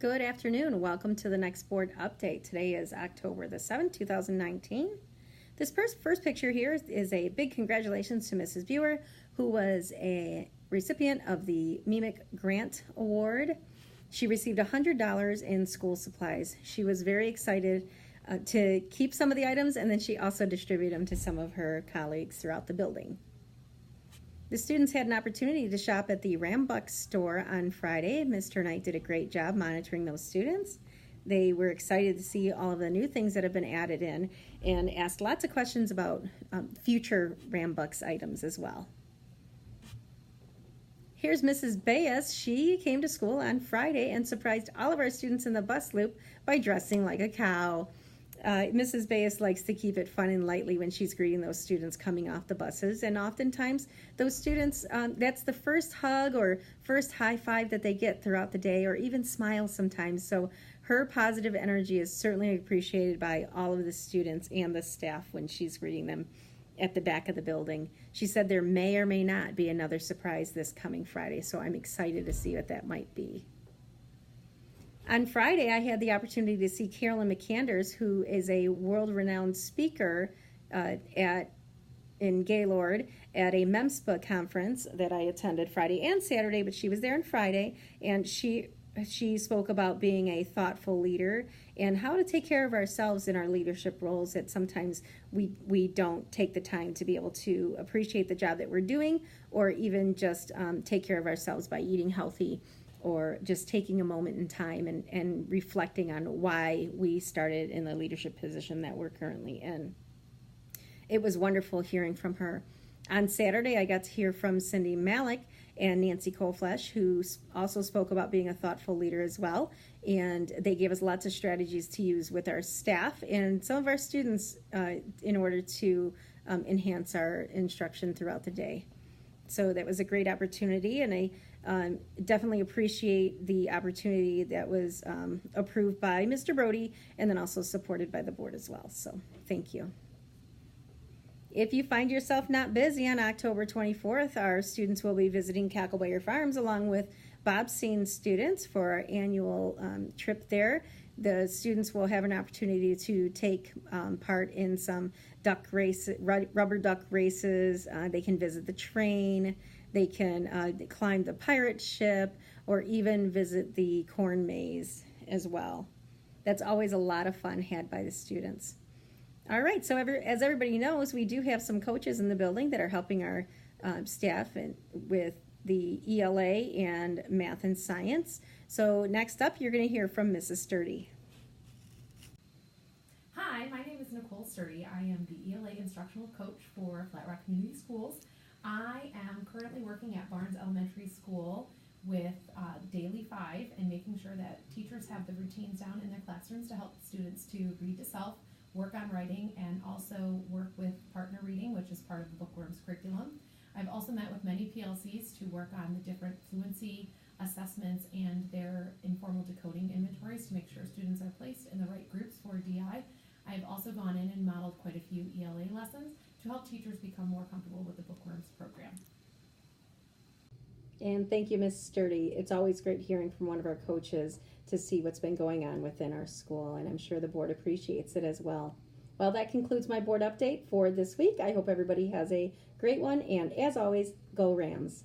Good afternoon. Welcome to the next board update. Today is October the 7th, 2019. This first picture here is a big congratulations to Mrs. Buer, who was a recipient of the MEMIC Grant Award. She received $100 in school supplies. She was very excited to keep some of the items, and then she also distributed them to some of her colleagues throughout the building. The students had an opportunity to shop at the Rambuck store on Friday. Mr. Knight did a great job monitoring those students. They were excited to see all of the new things that have been added in and asked lots of questions about future Rambuck's items as well. Here's Mrs. Bayes. She came to school on Friday and surprised all of our students in the bus loop by dressing like a cow. Mrs. Bayes likes to keep it fun and lightly when she's greeting those students coming off the buses, and oftentimes those students, that's the first hug or first high five that they get throughout the day, or even smiles sometimes. So her positive energy is certainly appreciated by all of the students and the staff when she's greeting them at the back of the building. She said there may or may not be another surprise this coming Friday, so I'm excited to see what that might be. On Friday, I had the opportunity to see Carolyn McCanders, who is a world-renowned speaker in Gaylord at a MEMSPA conference that I attended Friday and Saturday, but she was there on Friday, and she spoke about being a thoughtful leader and how to take care of ourselves in our leadership roles, that sometimes we don't take the time to be able to appreciate the job that we're doing, or even just take care of ourselves by eating healthy, or just taking a moment in time and reflecting on why we started in the leadership position that we're currently in. It was wonderful hearing from her. On Saturday, I got to hear from Cindy Malik and Nancy Coleflesh, who also spoke about being a thoughtful leader as well. And they gave us lots of strategies to use with our staff and some of our students in order to enhance our instruction throughout the day. So that was a great opportunity, and I definitely appreciate the opportunity that was approved by Mr. Brody and then also supported by the board as well. So thank you. If you find yourself not busy on October 24th, our students will be visiting Cackleblayer Farms along with Bobstein students for our annual trip there. The students will have an opportunity to take part in some rubber duck races. They can visit the train. They can climb the pirate ship, or even visit the corn maze as well. That's always a lot of fun had by the students. All right, so as everybody knows, we do have some coaches in the building that are helping our staff with the ELA and math and science. So next up, you're going to hear from Mrs. Sturdy. Hi, my name is Nicole Sturdy. I am the ELA instructional coach for Flat Rock Community Schools. I am currently working at Barnes Elementary School with Daily 5 and making sure that teachers have the routines down in their classrooms to help students to read to self, work on writing, and also work with partner reading, which is part of the Bookworms curriculum. I've also met with many PLCs to work on the different fluency assessments and their informal decoding inventories to make sure students are placed in the right groups for DI. I've also gone in and modeled quite a few ELA lessons to help teachers become more comfortable with the Bookworms program. And thank you, Ms. Sturdy. It's always great hearing from one of our coaches to see what's been going on within our school, and I'm sure the board appreciates it as well. Well, that concludes my board update for this week. I hope everybody has a great one, and as always, go Rams.